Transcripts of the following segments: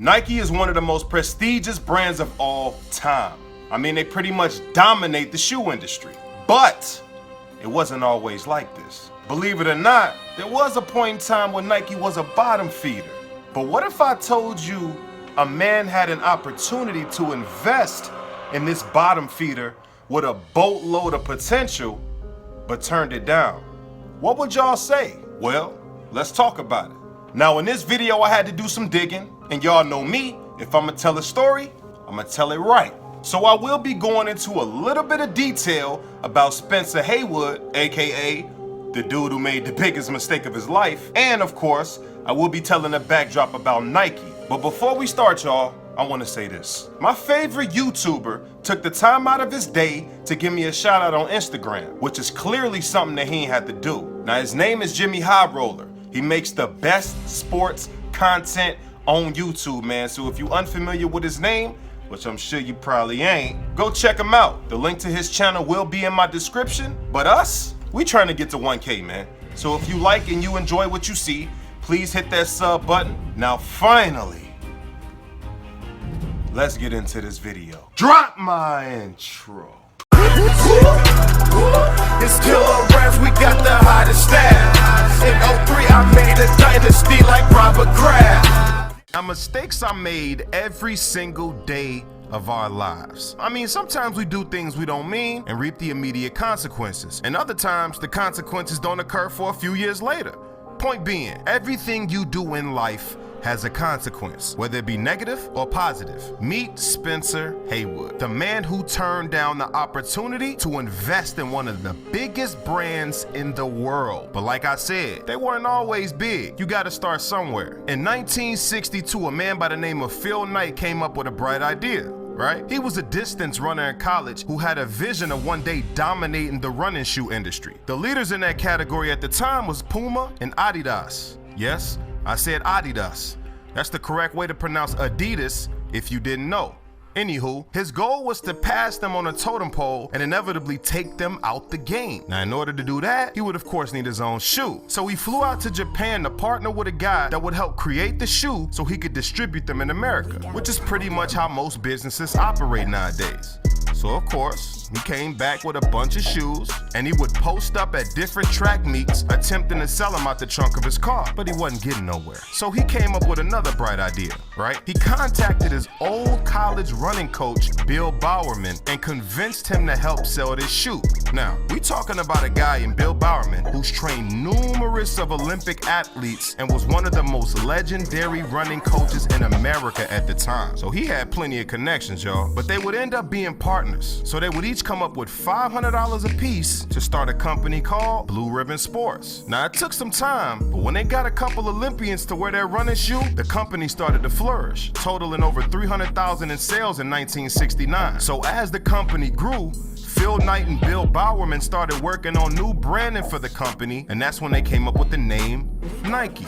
Nike is one of the most prestigious brands of all time. I mean, they pretty much dominate the shoe industry. But it wasn't always like this. Believe it or not, there was a point in time when Nike was a bottom feeder. But what if I told you a man had an opportunity to invest in this bottom feeder with a boatload of potential, but turned it down? What would y'all say? Well, let's talk about it. Now, in this video, I had to do some digging, and y'all know me. If I'm gonna tell a story, I'm gonna tell it right. So I will be going into a little bit of detail about Spencer Haywood, aka the dude who made the biggest mistake of his life. And of course, I will be telling a backdrop about Nike. But before we start, y'all, I wanna say this. My favorite YouTuber took the time out of his day to give me a shout out on Instagram, which is clearly something that he ain't had to do. Now, his name is Jxmy Highroller. He makes the best sports content on YouTube, man. So if you're unfamiliar with his name, which I'm sure you probably ain't, go check him out. The link to his channel will be in my description. But us, we trying to get to 1K, man. So if you like and you enjoy what you see, please hit that sub button. Now finally, let's get into this video. Drop my intro. It's killer raps, we got the hottest staff. In 03, I made a dynasty like Robert Kraft. Now, mistakes are made every single day of our lives. I mean, sometimes we do things we don't mean and reap the immediate consequences. And other times, the consequences don't occur for a few years later. Point being, everything you do in life has a consequence, whether it be negative or positive. Meet Spencer Haywood, the man who turned down the opportunity to invest in one of the biggest brands in the world. But like I said, they weren't always big. You gotta start somewhere. In 1962, a man by the name of Phil Knight came up with a bright idea. Right? He was a distance runner in college who had a vision of one day dominating the running shoe industry. The leaders in that category at the time was Puma and Adidas. Yes, I said Adidas. That's the correct way to pronounce Adidas if you didn't know. Anywho, his goal was to pass them on a totem pole and inevitably take them out the game. Now, in order to do that, he would of course need his own shoe. So he flew out to Japan to partner with a guy that would help create the shoe so he could distribute them in America, which is pretty much how most businesses operate nowadays. So of course, he came back with a bunch of shoes and he would post up at different track meets attempting to sell them out the trunk of his car, but he wasn't getting nowhere. So he came up with another bright idea, right? He contacted his old college running coach, Bill Bowerman, and convinced him to help sell this shoe. Now, we talking about a guy in Bill Bowerman who's trained numerous of Olympic athletes and was one of the most legendary running coaches in America at the time. So he had plenty of connections, y'all, but they would end up being partners. So they would each come up with $500 a piece to start a company called Blue Ribbon Sports. Now, it took some time, but when they got a couple Olympians to wear their running shoe, the company started to flourish, totaling over 300,000 in sales in 1969. So as the company grew, Phil Knight and Bill Bowerman started working on new branding for the company, and that's when they came up with the name Nike,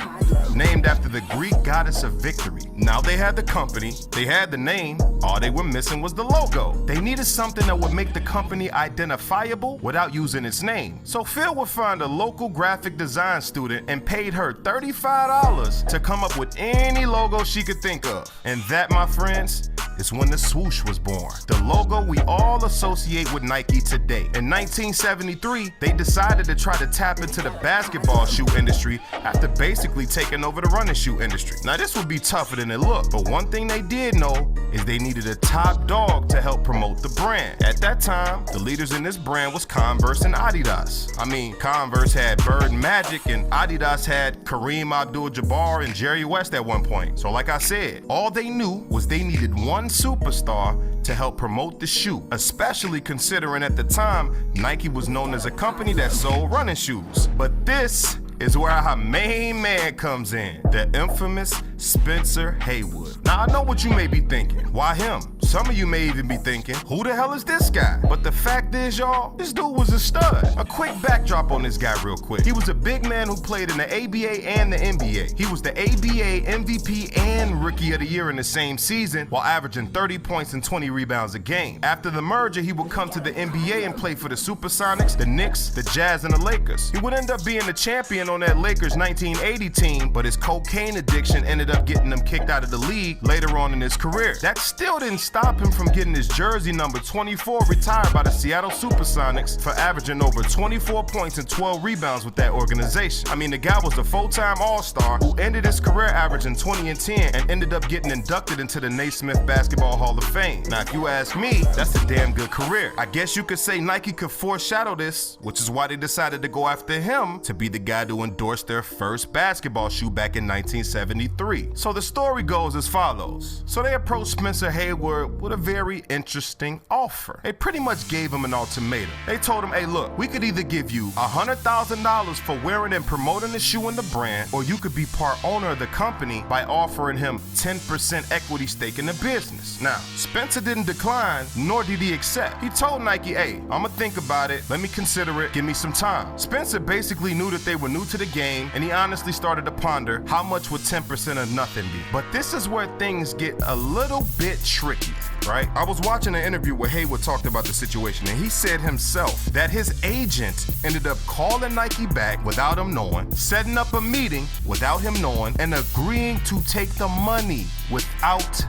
named after the Greek goddess of victory. Now they had the company, they had the name, all they were missing was the logo. They needed something that would make the company identifiable without using its name. So Phil would find a local graphic design student and paid her $35 to come up with any logo she could think of. And that, my friends, is when the swoosh was born, the logo we all associate with Nike today. In 1973, they decided to try to tap into the basketball shoe industry after basically taking over the running shoe industry. Now, this would be tougher than it looked, but one thing they did know is they needed a top dog to help promote the brand. At that time, the leaders in this brand was Converse and Adidas. I mean, Converse had Bird and Magic, and Adidas had Kareem Abdul-Jabbar and Jerry West at one point. So like I said, all they knew was they needed one superstar to help promote the shoe, especially considering at the time, Nike was known as a company that sold running shoes. But this is where our main man comes in, the infamous Spencer Haywood. Now, I know what you may be thinking. Why him? Some of you may even be thinking, who the hell is this guy? But the fact is, y'all, this dude was a stud. A quick backdrop on this guy real quick. He was a big man who played in the ABA and the NBA. He was the ABA MVP and Rookie of the Year in the same season, while averaging 30 points and 20 rebounds a game. After the merger, he would come to the NBA and play for the Supersonics, the Knicks, the Jazz, and the Lakers. He would end up being the champion on that Lakers 1980 team, but his cocaine addiction ended ended up getting him kicked out of the league later on in his career. That still didn't stop him from getting his jersey number 24 retired by the Seattle Supersonics for averaging over 24 points and 12 rebounds with that organization. I mean, the guy was a full-time all-star who ended his career averaging 20 and 10 and ended up getting inducted into the Naismith Basketball Hall of Fame. Now, if you ask me, that's a damn good career. I guess you could say Nike could foreshadow this, which is why they decided to go after him to be the guy to endorse their first basketball shoe back in 1973. So the story goes as follows. So they approached Spencer Haywood with a very interesting offer. They pretty much gave him an ultimatum. They told him, hey, look, we could either give you $100,000 for wearing and promoting the shoe in the brand, or you could be part owner of the company by offering him 10% equity stake in the business. Now, Spencer didn't decline, nor did he accept. He told Nike, hey, I'm gonna think about it, let me consider it, give me some time. Spencer basically knew that they were new to the game, and he honestly started to ponder how much would 10% of nothing be. But this is where things get a little bit tricky, right? I was watching an interview where Haywood talked about the situation, and he said himself that his agent ended up calling Nike back without him knowing, setting up a meeting without him knowing, and agreeing to take the money without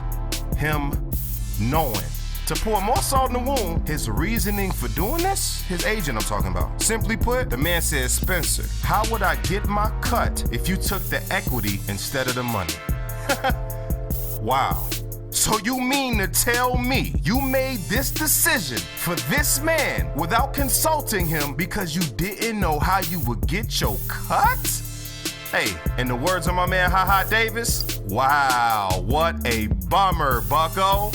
him knowing. To pour more salt in the wound, his reasoning for doing this, his agent I'm talking about. Simply put, the man said, Spencer, how would I get my cut if you took the equity instead of the money? Wow. So you mean to tell me you made this decision for this man without consulting him because you didn't know how you would get your cut? Hey, in the words of my man HaHa Davis, wow, what a bummer, bucko.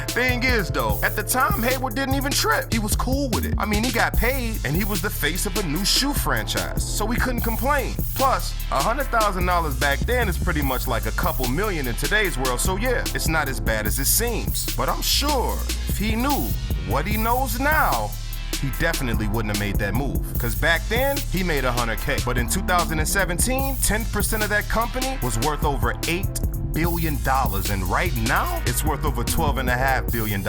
Thing is though, at the time Haywood didn't even trip. He was cool with it. I mean, he got paid and he was the face of a new shoe franchise, so he couldn't complain. Plus, $100,000 back then is pretty much like a couple million in today's world, so yeah, it's not as bad as it seems. But I'm sure if he knew what he knows now, he definitely wouldn't have made that move. Cause back then, he made $100K. But in 2017, 10% of that company was worth over $8 billion. And right now, it's worth over $12.5 billion.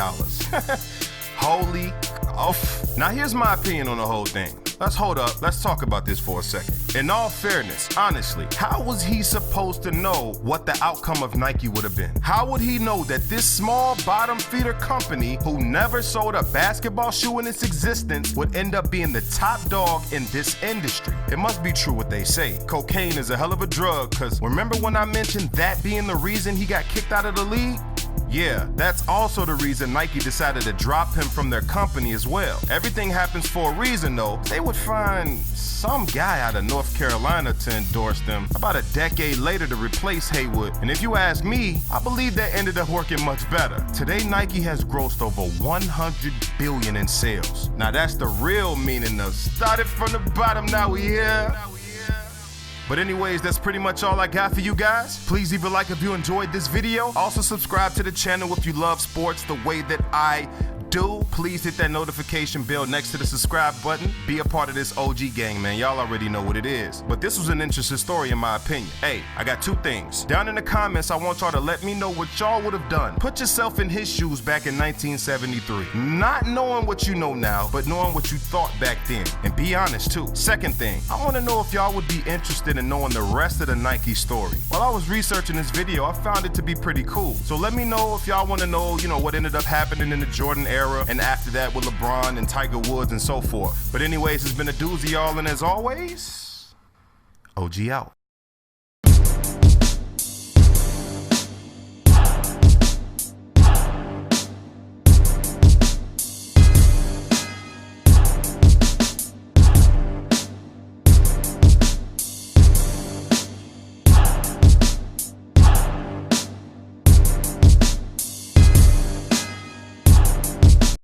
Holy off. Now here's my opinion on the whole thing. Let's hold up, let's talk about this for a second. In all fairness, honestly, how was he supposed to know what the outcome of Nike would have been? How would he know that this small bottom feeder company who never sold a basketball shoe in its existence would end up being the top dog in this industry? It must be true what they say. Cocaine is a hell of a drug, cause remember when I mentioned that being the reason he got kicked out of the league? Yeah, that's also the reason Nike decided to drop him from their company as well. Everything happens for a reason though. They would find some guy out of North Carolina to endorse them about a decade later to replace Haywood. And if you ask me, I believe that ended up working much better. Today, Nike has grossed over $100 billion in sales. Now that's the real meaning of started from the bottom, now we here. But anyways, that's pretty much all I got for you guys. Please leave a like if you enjoyed this video. Also subscribe to the channel if you love sports the way that I do. Please hit that notification bell next to the subscribe button. Be a part of this OG gang, man. Y'all already know what it is. But this was an interesting story in my opinion. Hey, I got two things. Down in the comments, I want y'all to let me know what y'all would have done. Put yourself in his shoes back in 1973. Not knowing what you know now, but knowing what you thought back then. And be honest too. Second thing, I want to know if y'all would be interested in knowing the rest of the Nike story. While I was researching this video, I found it to be pretty cool. So let me know if y'all want to know, what ended up happening in the Jordan era, and after that with LeBron and Tiger Woods and so forth. But anyways, it's been a doozy, y'all, and as always, OG out.